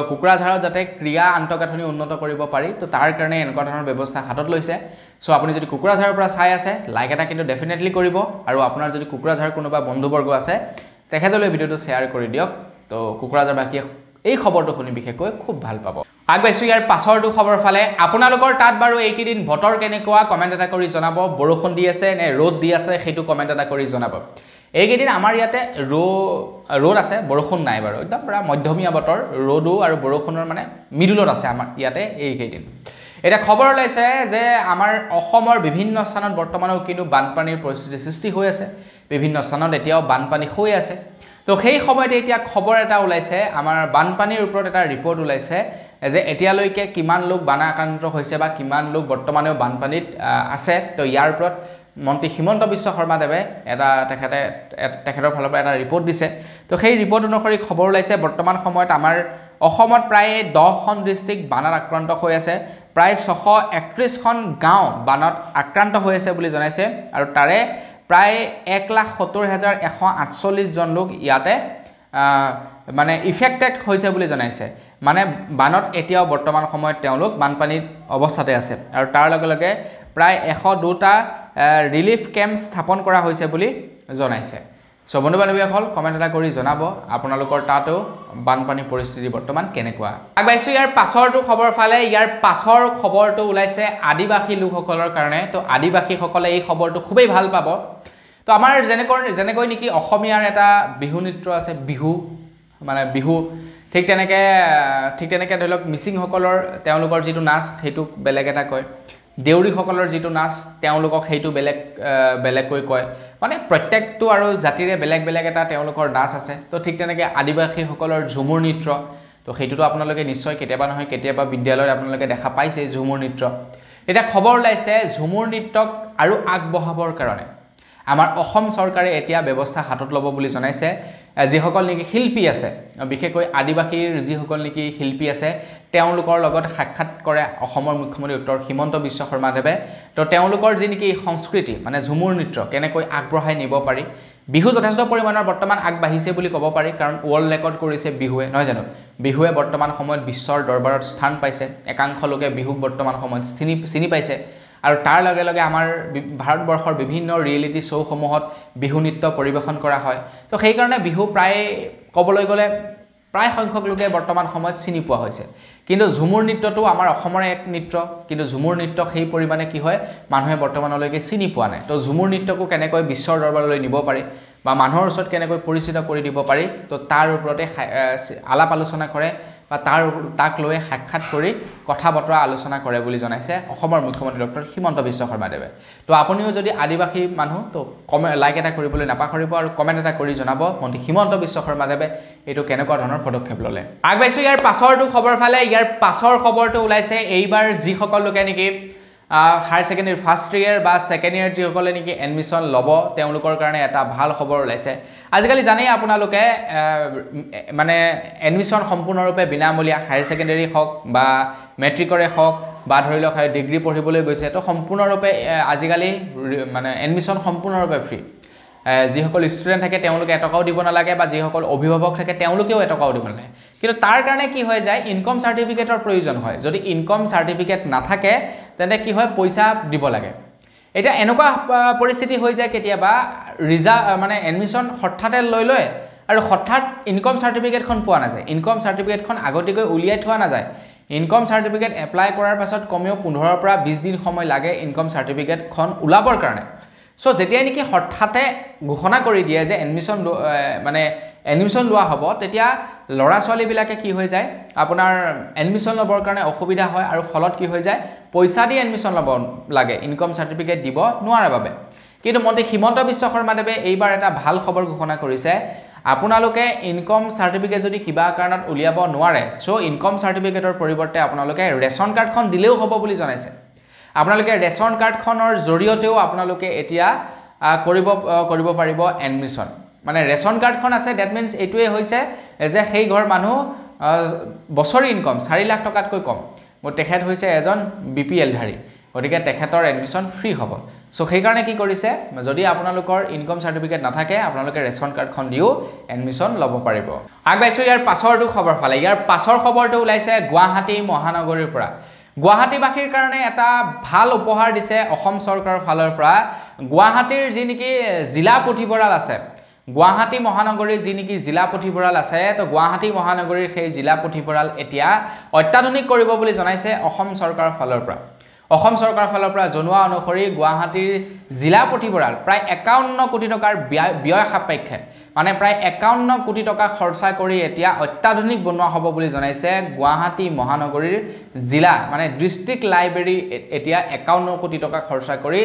কোকৰাঝাৰত যাতে ক্ৰিয়া আন্তঃগাঁথনি উন্নত কৰিব পাৰি তো তাৰ কাৰণে এনেকুৱা ধৰণৰ ব্যৱস্থা হাতত লৈছে সো আপুনি যদি কোকৰাঝাৰৰ পৰা চাই আছে লাইক এটা কিন্তু ডেফিনেটলি কৰিব আৰু আপোনাৰ যদি কোকৰাঝাৰ কোনোবা বন্ধুবৰ্গ আছে তেখেতলৈ ভিডিঅ'টো শ্বেয়াৰ কৰি দিয়ক তো কোকৰাঝাৰবাসীয়ে এই খবৰটো শুনি বিশেষকৈ খুব ভাল পাব আগবাইছো ইয়াৰ পাছৰটো খবৰ ফালে আপোনালোকৰ তাত বাৰু এইকেইদিন বতৰ কেনেকুৱা কমেণ্ট এটা কৰি জনাব বৰষুণ দি আছে নে ৰ'দ দি আছে সেইটো কমেণ্ট এটা কৰি জনাব এইকেইদিন আমাৰ ইয়াতে ৰ'দ আছে বৰষুণ নাই বাৰু একদম পুৰা মধ্যমীয়া বতৰ ৰ'দো আৰু বৰষুণৰ মানে মিডলত আছে আমাৰ ইয়াতে এইকেইদিন এটা খবৰ ওলাইছে যে আমাৰ অসমৰ বিভিন্ন স্থানত বৰ্তমানও কিন্তু বানপানীৰ পৰিস্থিতি সৃষ্টি হৈ আছে বিভিন্ন স্থানত এতিয়াও বানপানী হৈ আছে তো সেই সময়তে এতিয়া খবৰ এটা ওলাইছে আমাৰ বানপানীৰ ওপৰত এটা ৰিপৰ্ট ওলাইছে যে এতিয়ালৈকে কিমান লোক বানাক্ৰান্ত হৈছে বা কিমান লোক বৰ্তমানেও বানপানীত আছে তো ইয়াৰ ওপৰত মন্ত্ৰী হিমন্ত বিশ্ব শৰ্মাদেৱে এটা তেখেতৰ ফালৰ পৰা এটা ৰিপৰ্ট দিছে তো সেই ৰিপৰ্ট অনুসৰি খবৰ ওলাইছে বৰ্তমান সময়ত আমাৰ অসমত প্ৰায় 10খন ডিষ্ট্ৰিক্ট বানত আক্ৰান্ত হৈ আছে প্ৰায় 631খন গাঁও বানত আক্ৰান্ত হৈ আছে বুলি জনাইছে আৰু তাৰে প্ৰায় 1,70,148 জন লোক ইয়াতে মানে ইফেক্টেড হৈছে বুলি জনাইছে মানে বানত এতিয়াও বৰ্তমান সময়ত তেওঁলোক বানপানীৰ অৱস্থাতে আছে আৰু তাৰ লগে লগে প্ৰায় 102টা ৰিলিফ কেম্প স্থাপন কৰা হৈছে বুলি জনাইছে সো বন্ধু বান্ধৱীসকল কমেণ্ট এটা কৰি জনাব আপোনালোকৰ তাতো বানপানী পৰিস্থিতি বৰ্তমান কেনেকুৱা আগবাইছো ইয়াৰ পাছৰটো খবৰ ফালে ইয়াৰ পাছৰ খবৰটো ওলাইছে আদিবাসী লোকসকলৰ কাৰণে তো আদিবাসীসকলে এই খবৰটো খুবেই ভাল পাব তো আমাৰ যেনেকৈ নেকি অসমীয়াৰ এটা বিহু নৃত্য আছে বিহু মানে বিহু ঠিক তেনেকৈ ধৰি লওক মিচিংসকলৰ তেওঁলোকৰ যিটো নাচ সেইটো বেলেগ এটা কয় দেউৰীসকলৰ যিটো নাচ তেওঁলোকক সেইটো বেলেগকৈ কয় মানে প্ৰত্যেকটো আৰু জাতিৰে বেলেগ এটা তেওঁলোকৰ নাচ আছে তো ঠিক তেনেকৈ আদিবাসীসকলৰ ঝুমুৰ নৃত্য তো সেইটোতো আপোনালোকে নিশ্চয় কেতিয়াবা নহয় কেতিয়াবা বিদ্যালয়ত আপোনালোকে দেখা পাইছে ঝুমুৰ নৃত্য এটা খবৰ ওলাইছে ঝুমুৰ নৃত্যক আৰু আগবঢ়াবৰ কাৰণে আমাৰ অসম চৰকাৰে এতিয়া ব্যৱস্থা হাতত ল'ব বুলি জনাইছে যিসকল নেকি শিল্পী আছে বিশেষকৈ আদিবাসীৰ যিসকল নেকি শিল্পী আছে তেওঁলোকৰ লগত সাক্ষাৎ কৰে অসমৰ মুখ্যমন্ত্ৰী ডক্টৰ হিমন্ত বিশ্ব শৰ্মাদেৱে তো তেওঁলোকৰ যি নেকি সংস্কৃতি মানে ঝুমুৰ নৃত্য কেনেকৈ আগবঢ়াই নিব পাৰি বিহু যথেষ্ট পৰিমাণৰ বৰ্তমান আগবাঢ়িছে বুলি ক'ব পাৰি কাৰণ ৱৰ্ল্ড ৰেকৰ্ড কৰিছে বিহুৱে নহয় জানো বিহুৱে বৰ্তমান সময়ত বিশ্বৰ দৰবাৰত স্থান পাইছে একাংশ লোকে বিহুক বৰ্তমান সময়ত চিনি পাইছে আৰু তাৰ লগে লগে আমাৰ ভাৰতবৰ্ষৰ বিভিন্ন ৰিয়েলিটি শ্ব'সমূহত বিহু নৃত্য পৰিৱেশন কৰা হয় তো সেইকাৰণে বিহু প্ৰায় ক'বলৈ গ'লে প্ৰায় সংখ্যক লোকে বৰ্তমান সময়ত চিনি পোৱা হৈছে কিন্তু ঝুমুৰ নৃত্যটো আমাৰ অসমৰ এক নৃত্য কিন্তু ঝুমুৰ নৃত্যক সেই পৰিমাণে কি হয় মানুহে বৰ্তমানলৈকে চিনি পোৱা নাই তো ঝুমুৰ নৃত্যকো কেনেকৈ বিশ্বৰ দৰবাৰলৈ নিব পাৰি বা মানুহৰ ওচৰত কেনেকৈ পৰিচিত কৰি দিব পাৰি তো তাৰ ওপৰতে আলাপ আলোচনা কৰে বা তাক লৈ সাক্ষাৎ কৰি কথা বতৰা আলোচনা কৰে বুলি জনাইছে অসমৰ মুখ্যমন্ত্ৰী ডক্টৰ হিমন্ত বিশ্ব শৰ্মাদেৱে তো আপুনিও যদি আদিবাসী মানুহ তো লাইক এটা কৰিবলৈ নাপাহৰিব আৰু কমেণ্ট এটা কৰি জনাব মন্ত্ৰী হিমন্ত বিশ্ব শৰ্মাদেৱে এইটো কেনেকুৱা ধৰণৰ পদক্ষেপ ল'লে আগবাইছো ইয়াৰ পাছৰটো খবৰ ফালে ইয়াৰ পাছৰ খবৰটো ওলাইছে এইবাৰ যিসকল লোকে নেকি হায়াৰ ছেকেণ্ডেৰী ফাৰ্ষ্ট ইয়েৰ বা ছেকেণ্ড ইয়েৰ যিসকলে নেকি এডমিশ্যন ল'ব তেওঁলোকৰ কাৰণে এটা ভাল খবৰ ওলাইছে আজিকালি জানেই আপোনালোকে মানে এডমিশ্যন সম্পূৰ্ণৰূপে বিনামূলীয়া হায়াৰ ছেকেণ্ডেৰী হওক বা মেট্ৰিকৰে হওক বা ধৰি লওক ডিগ্ৰী পঢ়িবলৈ গৈছে তো সম্পূৰ্ণৰূপে আজিকালি মানে এডমিশ্যন সম্পূৰ্ণৰূপে ফ্ৰী যিসকল ষ্টুডেণ্ট থাকে তেওঁলোকে এটকাও দিব নালাগে বা যিসকল অভিভাৱক থাকে তেওঁলোকেও এটকাও দিব নালাগে কিন্তু তাৰ কাৰণে কি হৈ যায় ইনকম চাৰ্টিফিকেটৰ প্ৰয়োজন হয় যদি ইনকম চাৰ্টিফিকেট নাথাকে তেন্তে কি হয় পইচা দিব লাগে এটা এনেকুৱা পৰিস্থিতি হৈ যায় কেতিয়াবা মানে এডমিশ্যন হঠাতে লৈ লয় আৰু হঠাৎ ইনকম চাৰ্টিফিকেটখন পোৱা নাযায় ইনকম চাৰ্টিফিকেটখন আগতীয়াকৈ উলিয়াই থোৱা নাযায় ইনকম চাৰ্টিফিকেট এপ্লাই কৰাৰ পাছত কমেও 15 পৰা 20 দিন সময় লাগে ইনকম চাৰ্টিফিকেটখন ওলাবৰ কাৰণে সো যেতিয়াই নেকি হঠাতে ঘোষণা কৰি দিয়ে যে এডমিশ্যন মানে এডমিশ্যন লোৱা হ'ব তেতিয়া ল'ৰা ছোৱালীবিলাকে কি হৈ যায় আপোনাৰ এডমিশ্যন ল'বৰ কাৰণে অসুবিধা হয় আৰু ফলত কি হৈ যায় পইচা দি এডমিশ্যন ল'ব লাগে ইনকম চাৰ্টিফিকেট দিব নোৱাৰে বাবে কিন্তু মন্ত্ৰী হিমন্ত বিশ্ব শৰ্মাদেৱে এইবাৰ এটা ভাল খবৰ ঘোষণা কৰিছে আপোনালোকে ইনকম চাৰ্টিফিকেট যদি কিবা কাৰণত উলিয়াব নোৱাৰে সো ইনকম চাৰ্টিফিকেটৰ পৰিৱৰ্তে আপোনালোকে ৰেচন কাৰ্ডখন দিলেও হ'ব বুলি জনাইছে আপোনালোকে ৰেচন কাৰ্ডখনৰ জৰিয়তেও আপোনালোকে এতিয়া কৰিব পাৰিব এডমিশ্যন মানে ৰেচন কাৰ্ডখন আছে দ্যাট মিন্স এইটোৱে হৈছে যে সেই ঘৰ মানুহ বছৰি ইনকম 4 লাখ টকাতকৈ কম তেখেত হৈছে এজন বিপিএল ধাৰী গতিকে তেখেতৰ এডমিশ্যন ফ্ৰী হ'ব সো সেই কাৰণে কি কৰিছে যদি আপোনালোকৰ ইনকম চাৰ্টিফিকেট নাথাকে আপোনালোকে ৰেচন কাৰ্ডখন দিও এডমিশ্যন ল'ব পাৰিব আগবাইছো ইয়াৰ পাছৰটো খবৰ ফালে ইয়াৰ পাছৰ খবৰটো ওলাইছে গুৱাহাটী মহানগৰীৰ পৰা গুৱাহাটীবাসীৰ কাৰণে এটা ভাল উপহাৰ দিছে অসম চৰকাৰৰ ফালৰ পৰা গুৱাহাটীৰ যি নেকি জিলা পুথিভঁৰাল আছে গুৱাহাটী মহানগৰীৰ যি নেকি জিলা পুথিভঁৰাল আছে তো গুৱাহাটী মহানগৰীৰ সেই জিলা পুথিভঁৰাল এতিয়া অত্যাধুনিক কৰিব বুলি জনাইছে অসম চৰকাৰৰ ফালৰ পৰা অসম চৰকাৰৰ ফালৰ পৰা জনোৱা অনুসৰি গুৱাহাটীৰ জিলা পুথিভঁৰাল প্ৰায় 51 কোটি টকাৰ ব্যয় সাপেক্ষে মানে প্ৰায় 51 কোটি টকা খৰচা কৰি এতিয়া অত্যাধুনিক বনোৱা হ'ব বুলি জনাইছে গুৱাহাটী মহানগৰীৰ জিলা মানে ডিস্ট্ৰিক্ট লাইব্ৰেৰী এতিয়া 51 কোটি টকা খৰচা কৰি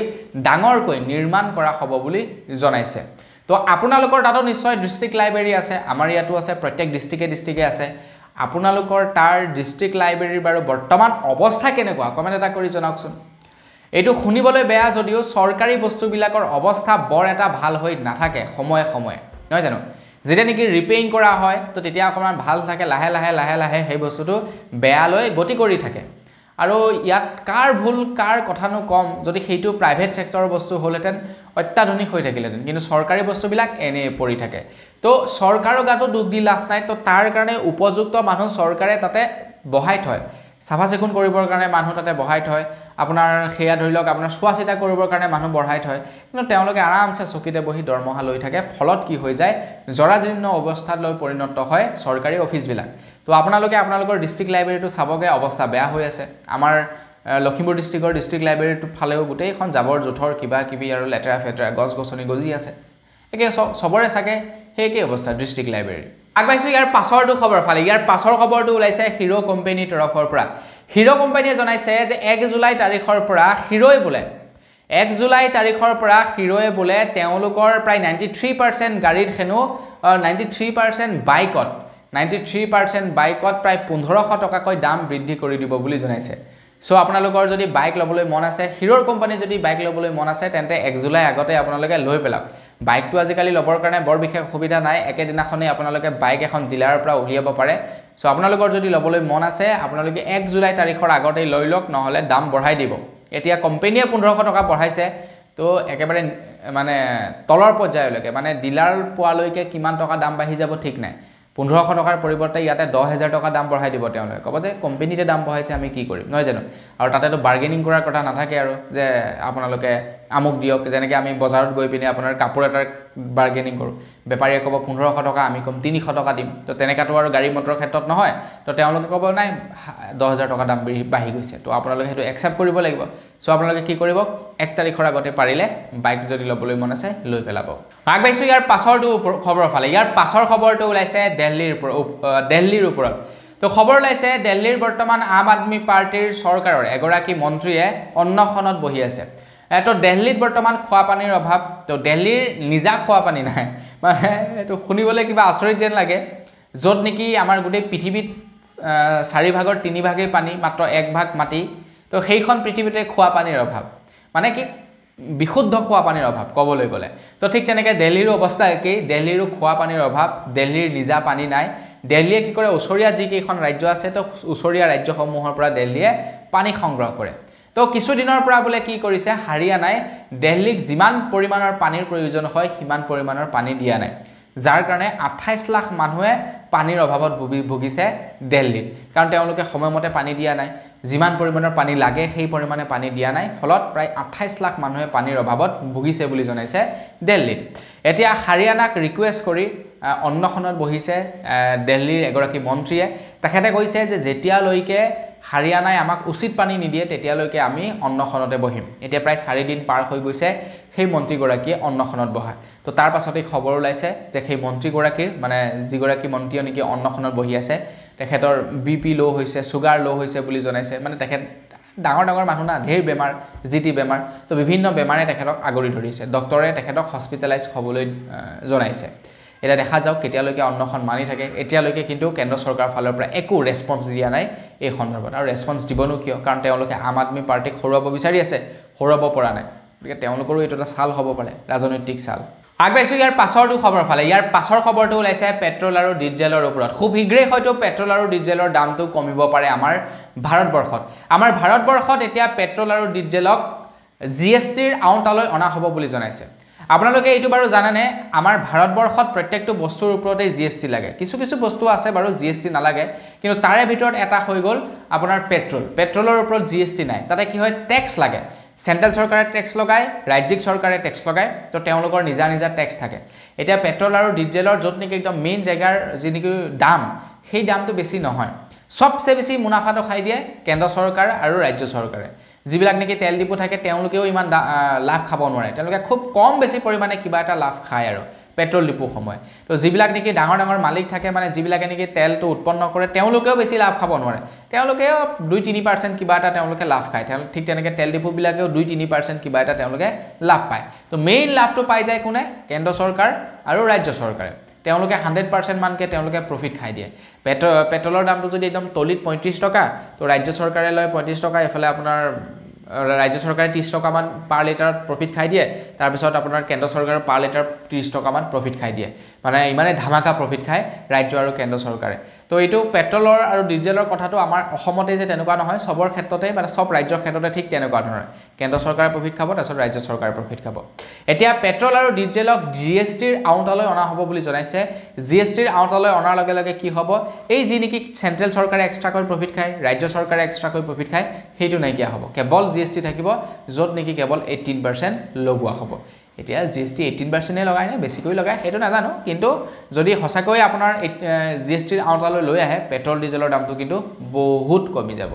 ডাঙৰকৈ নিৰ্মাণ কৰা হ'ব বুলি জনাইছে তো আপোনালোকৰ তাতো নিশ্চয় ডিস্ট্ৰিক্ট লাইব্ৰেৰী আছে আমাৰ ইয়াতো আছে প্ৰত্যেক ডিস্ট্ৰিক্টে আছে আপোনালোকৰ তাৰ ডিস্ট্ৰিক্ট লাইব্ৰেৰীৰ বাৰু বৰ্তমান অৱস্থা কেনেকুৱা কমেন্ট এটা কৰি জনাওকচোন এইটো শুনিবলৈ বেয়া যদিও চৰকাৰী বস্তুবিলাকৰ অৱস্থা বৰ এটা ভাল হৈ নাথাকে সময়ে নহয় জানো যেতিয়া নেকি ৰিপেয়াৰিং কৰা হয় তো তেতিয়া অকমান ভাল থাকে লাহে লাহে সেই বস্তুটো বেয়ালৈ গতি কৰি থাকে আৰু ইয়াত কাৰ ভুল কাৰ কথানো কম যদি সেইটো প্ৰাইভেট সেক্টৰৰ বস্তু হলহেতেন অত্যাধুনিক হৈ থাকিলেতেন কিন্তু চৰকাৰী বস্তুবিলাক এনে পৰি থাকে তো চৰকাৰৰ গাটো দুখ দি লাভ নাই তো তাৰ কাৰণে উপযুক্ত মানুহ চৰকাৰে তাতে বহাই থয় সাফা চেকুন কৰিবৰ কাৰণে মানুহ তাতে বহাই থয় আপোনাৰ হেয়া ধৰি লওক আপোনাৰ চোৱাচিতা কৰিবৰ কাৰণে মানুহ বঢ়াই থয় কিন্তু তেওঁলোকে আৰামছে চকীতে বহি দৰমহা লৈ থাকে ফলত কি হৈ যায় জৰাজীৰ্ণ অৱস্থালৈ পৰিণত হয় চৰকাৰী অফিচবিলাক তো আপোনালোকৰ ডিস্ট্ৰিক্ট লাইব্ৰেৰীটো চাবগে অৱস্থা বেয়া হৈ আছে আমাৰ লখিমপুৰ ডিস্ট্ৰিক্টৰ ডিস্ট্ৰিক্ট লাইব্ৰেৰীটো ফালেও গোটেইখন জাবৰ জোথৰ কিবা কিবি আৰু লেতেৰা ফেতেৰা গছ গছনি গজি আছে একে সবৰে সাকে হেকে অৱস্থা ডিস্ট্ৰিক্ট লাইব্ৰেৰী আগবাইছো ইয়াৰ পাছৰটো খবৰ ফালে ইয়াৰ পাছৰ খবৰটো ওলাইছে হিৰো কোম্পানীৰ তৰফৰ পৰা হিৰো কোম্পানীয়ে জনাইছে যে 1 জুলাই তাৰিখৰ পৰা হিৰোই বোলে 1 জুলাই তাৰিখৰ পৰা হিৰোই বোলে তেওঁলোকৰ প্ৰায় 93% গাড়ীত হেনো 93% বাইকত 93% বাইকত প্ৰায় 1500 টকাকৈ দাম বৃদ্ধি কৰি দিব বুলি জনাইছে সো আপোনালোকৰ যদি বাইক লবলৈ মন আছে হিৰোৰ কোম্পানী যদি বাইক লবলৈ মন আছে তেন্তে 1 জুলাই আগতে আপোনালোকে লৈ পেলাওক বাইকটো আজিকালি লবৰ কাৰণে বৰ বিশেষ সুবিধা নাই একেদিনাখনে আপোনালোকে বাইক এখন ডিলাৰৰ পৰা উলিয়াব পাৰে সো আপোনালোকৰ যদি লবলৈ মন আছে আপোনালোকে 1 জুলাই তাৰিখৰ আগতে লৈ লওক নহলে দাম বঢ়াই দিব এতিয়া কোম্পানীয়ে 1500 টকা বঢ়াইছে তো একেবাৰে মানে তলৰ পৰ্যায়লৈকে মানে ডিলাৰ পোৱালৈকে কিমান টকা দাম বাঢ়ি যাব ঠিক নাই 1500 টকাৰ পৰিৱৰ্তে ইয়াতে 10000 টকা দাম বঢ়াই দিব তেওঁলোকে কব যে কোম্পানীতে দাম বঢ়াইছে আমি কি কৰিম নহয় জানো আৰু তাতেতো বাৰ্গেনিং কৰাৰ কথা নাথাকে আৰু যে আপোনালোকে আমুক দিয়ক যেনেকৈ আমি বজাৰত গৈ পিনে আপোনাৰ কাপোৰ এটাৰ বাৰ্গেনিং কৰো বেপাৰীয়ে কব 1500 টকা আমি কম 300 টকা দিম তো তেনেকাটো আৰু গাড়ী মটৰৰ ক্ষেত্ৰত নহয় তো তেওঁলোকে কব নাই 10000 টকা দাম বাঢ়ি গৈছে তো আপোনালোকে হেতু একচেপ্ট কৰিব লাগিব সো আপোনালোকে কি কৰিব 1 তাৰিখৰ আগতে পাৰিলে বাইক যদি লবলৈ মন আছে লৈ পেলাব আগবাইছো ইয়াৰ পাছৰটো খবৰ ফালে ইয়াৰ পাছৰ খবৰটো ওলাইছে দিল্লীৰ ওপৰত তো খবৰ ওলাইছে দিল্লীৰ বৰ্তমান আম আদমি পাৰ্টিৰ চৰকাৰৰ এগৰাকী মন্ত্ৰীয়ে অন্নখনত বহি আছে তো দিল্লীত বৰ্তমান খোৱা পানীৰ অভাৱ তো দিল্লীৰ নিজা খোৱা পানী নাই মানে এটো শুনিবলৈ কিবা আচৰিত যেন লাগে যত নেকি আমাৰ গোটেই পৃথিৱীত 4 ভাগৰ 3 ভাগেই পানী মাত্ৰ 1 ভাগ মাটি তো সেইখন পৃথিৱীতে খোৱা পানীৰ অভাৱ মানে কি বিশুদ্ধ খোৱা পানীৰ অভাৱ কবলৈ গলে তো ঠিক তেনেকৈ দিল্লীৰ অৱস্থা একেই দিল্লীৰ খোৱা পানীৰ অভাৱ দিল্লীৰ নিজা পানী নাই দিল্লীয়ে কি কৰে ওচৰীয়া যি কেইখন ৰাজ্য আছে তো ওচৰীয়া ৰাজ্যসমূহৰ পৰা দিল্লীয়ে পানী সংগ্ৰহ কৰে তো কিছু দিনৰ পৰা বলে কি কৰিছে হাৰিয়ানাই দিল্লীক যিমান পৰিমাণৰ পানীৰ প্ৰয়োজন হয় সিমান পৰিমাণৰ পানী দিয়া নাই যাৰ কাৰণে 28 লাখ মানুহে পানীৰ অভাৱত ভুগিছে দিল্লীত কাৰণ তেওঁলোকে সময়মতে পানী দিয়া নাই যিমান পৰিমাণৰ পানী লাগে সেই পৰিমাণে পানী দিয়া নাই ফলত প্ৰায় 28 লাখ মানুহে পানীৰ অভাৱত ভুগিছে বুলি জনাইছে দিল্লীত এতিয়া হাৰিয়ানাক ৰিকুৱেষ্ট কৰি অন্নখনত বহিছে দিল্লীৰ এগৰাকী মন্ত্ৰীয়ে তেখেতে কৈছে যে যেতিয়ালৈকে হাৰিয়ানাই আমাক উচিত পানী নিদিয়ে তেতিয়ালৈকে আমি অন্নখনতে বহিম এতিয়া প্ৰায় 4 দিন পাৰ হৈ গৈছে সেই মন্ত্ৰীগৰাকীয়ে অন্নখনত বহা তো তাৰ পাছতে খবৰ ওলাইছে যে সেই মন্ত্ৰীগৰাকীৰ মানে যিগৰাকী মন্ত্ৰীয়ে নেকি অন্নখনত বহি আছে তেখেতৰ বিপি লো হৈছে সুগাৰ লো হৈছে বুলি জনাইছে মানে তেখেত ডাঙৰ ডাঙৰ মানুহ না ঢেৰ বেমাৰ জিটি বেমাৰ তো বিভিন্ন বেমাৰে তেখেতক আগৰি ধৰিছে ডক্টৰে তেখেতক হস্পিটেলাইজ হ'বলৈ জনাইছে এটা দেখা যাওক কেতিয়ালৈকে অন্নখন মানি থাকে এতিয়ালৈকে কিন্তু কেন্দ্ৰ চৰকাৰৰ ফালৰ পৰা একো ৰেসপন্স দিয়া নাই এই সন্দৰ্ভত আৰু ৰেসপন্স দিবনো কিয় কাৰণ তেওঁলোকে আম আদমি পাৰ্টিক হৰুৱাব বিচাৰি আছে হৰুৱাব পৰা নাই গতিকে তেওঁলোকৰো এইটো এটা সাল হ'ব পাৰে ৰাজনৈতিক সাল আগবাইছো ইয়াৰ পাছৰটো খবৰ ফালে ইয়াৰ পাছৰ খবৰটো ওলাইছে পেট্ৰল আৰু ডিজেলৰ ওপৰত খুব শীঘ্ৰেই হয়তো পেট্ৰল আৰু ডিজেলৰ দামটো কমিব পাৰে আমাৰ ভাৰতবৰ্ষত এতিয়া পেট্ৰল আৰু ডিজেলক জিএসটিৰ আওতালৈ অনা হ'ব বুলি জনাইছে আপোনালোকে এইটো বাৰু জানেনে আমাৰ ভাৰতবৰ্ষত প্ৰত্যেকটো বস্তুৰ ওপৰতে জিএসটি লাগে কিছু বস্তু আছে বাৰু জিএসটি নালাগে কিন্তু তাৰে ভিতৰত এটা হৈ গ'ল আপোনাৰ পেট্ৰলৰ ওপৰত জিএসটি নাই তাতে কি হয় ট্যাক্স লাগে সেন্ট্ৰাল সৰকাৰে ট্যাক্স লগায় ৰাজ্যিক সৰকাৰে ট্যাক্স লগায় তো তেওঁলোকৰ নিজা ট্যাক্স থাকে এতিয়া পেট্ৰল আৰু ডিজেলৰ য'ত নেকি একদম মেইন জায়গাৰ যি নেকি দাম সেই দামটো বেছি নহয় সবচে বেছি মুনাফাটো খাই দিয়ে কেন্দ্ৰ চৰকাৰ আৰু ৰাজ্য চৰকাৰে যিবিলাক নেকি তেল ডিপো থাকে তেওঁলোকেও ইমান লাভ খাব নোৱাৰে তেওঁলোকে খুব কম বেছি পৰিমাণে কিবা এটা লাভ খায় আৰু পেট্ৰল ডিপো সময় তো যিবিলাক নেকি ডাঙৰ মালিক থাকে মানে যিবিলাকে নেকি তেলটো উৎপন্ন কৰে তেওঁলোকেও বেছি লাভ খাব নোৱাৰে তেওঁলোকেও 2-3% কিবা এটা তেওঁলোকে লাভ খায় ঠিক তেনেকৈ তেল ডিপো বিলাকেও 2-3% কিবা এটা তেওঁলোকে লাভ পায় তো মেইন লাভটো পাই যায় কোনে কেন্দ্ৰ চৰকাৰ আৰু ৰাজ্য চৰকাৰে তেওঁলোকে 100% মানকে তেওঁলোকে প্ৰফিট খাই দিয়ে পেট্ৰলৰ দামটো যদি একদম তলিত 35 টকা তো ৰাজ্য চৰকাৰে লয় 35 টকা এফালে আপোনাৰ ৰাজ্য চৰকাৰে 30 টকা মান পাৰ লিটাৰ প্ৰফিট খাই দিয়ে তাৰ পিছত আপোনাৰ কেন্দ্ৰ চৰকাৰে পাৰ লিটাৰ 30 টকা মান প্ৰফিট খাই দিয়ে মানে ইমানে ধামাকা প্ৰফিট খায় ৰাজ্য আৰু কেন্দ্ৰ চৰকাৰে তো এইটো পেট্ৰলৰ আৰু ডিজেলৰ কথাটো আমাৰ অসমতে যে তেনেকুৱা নহয় সবৰ ক্ষেত্ৰতে মানে সব ৰাজ্যৰ ক্ষেত্ৰতে ঠিক তেনেকুৱা ধৰণৰ কেন্দ্ৰ চৰকাৰে প্ৰফিট খাব তাৰপিছত ৰাজ্য চৰকাৰে প্ৰফিট খাব এতিয়া পেট্ৰল আৰু ডিজেলক জিএসটিৰ আওতালৈ অনা হ'ব বুলি জনাইছে জিএসটিৰ আওতালৈ অনাৰ লগে লগে কি হ'ব এই যি নেকি সেন্ট্ৰেল চৰকাৰে এক্সট্ৰাকৈ প্ৰফিট খায় ৰাজ্য চৰকাৰে এক্সট্ৰাকৈ প্ৰফিট খায় সেইটো নাইকিয়া হ'ব কেৱল জিএসটি থাকিব য'ত নেকি কেৱল 18% লগোৱা হ'ব এতিয়া জিএসটি 18% লগায় নে বেছিকৈ লগায় সেইটো নাজানো কিন্তু যদি হসাকৈ আপোনাৰ জিএসটিৰ আওতালৈ লৈ আহে পেট্ৰল ডিজেলৰ দামটো কিন্তু বহুত কমি যাব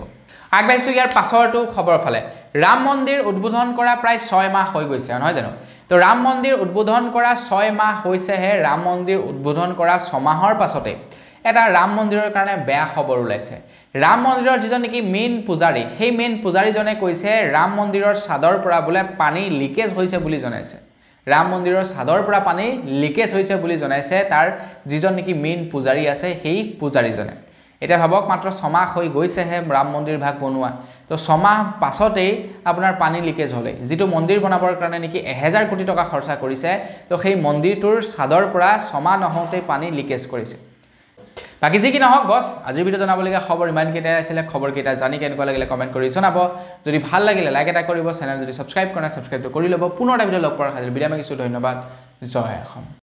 আগবাইছো ইয়াৰ পাছৰটো খবৰ ফালে ৰাম মন্দিৰ উদ্বোধন কৰা প্ৰায় 6 মাহ হৈ গৈছে নহয় জানো তো ৰাম মন্দিৰ উদ্বোধন কৰা 6 মাহ হৈছেহে ৰাম মন্দিৰ উদ্বোধন কৰা 6 মাহৰ পাছতে এটা ৰাম মন্দিৰৰ কাৰণে বেয়া খবৰ ওলাইছে ৰাম মন্দিৰৰ যিজন নেকি মেইন পূজাৰী সেই মেইন পূজাৰীজনে কৈছে ৰাম মন্দিৰৰ ছাদৰ পৰা বোলে পানী লিকেজ হৈছে বুলি জনাইছে ৰাম মন্দিৰৰ ছাদৰ পৰা পানী লিকেজ হৈছে বুলি জনাইছে তাৰ যিজন নেকি মেইন পূজাৰী আছে সেই পূজাৰীজনে এটা ভাবক মাত্ৰ 6 মাহ হৈ গৈছেহে ৰাম মন্দিৰ ভাগ বনোৱা তো 6 মাহ পাছতেই আপোনাৰ পানী লিকেজ হ'লে যিটো মন্দিৰ বনাবৰ কাৰণে নেকি 1000 কোটি টকা খৰচা কৰিছে তো সেই মন্দিৰটোৰ ছাদৰ পৰা 6 মাহ নহওঁতে পানী লিকেজ কৰিছে বাকি যি কি নহওক বস আজিৰ ভিডিও জনাবলগীয়া খবৰ ইমান কেইটা আছিল খবৰ কেইটা জানি কেনেকুৱা লাগিলে কমেন্ট কৰি জনাব যদি ভাল লাগিলে লাইক এটা কৰিব চেনেল যদি সাবস্ক্ৰাইব কৰা সাবস্ক্ৰাইব কৰি ল'ব পুনৰ এটা ভিডিও লগ পোৱাৰ খাতিৰ বিদায় মাগিছো ধন্যবাদ জয় অসম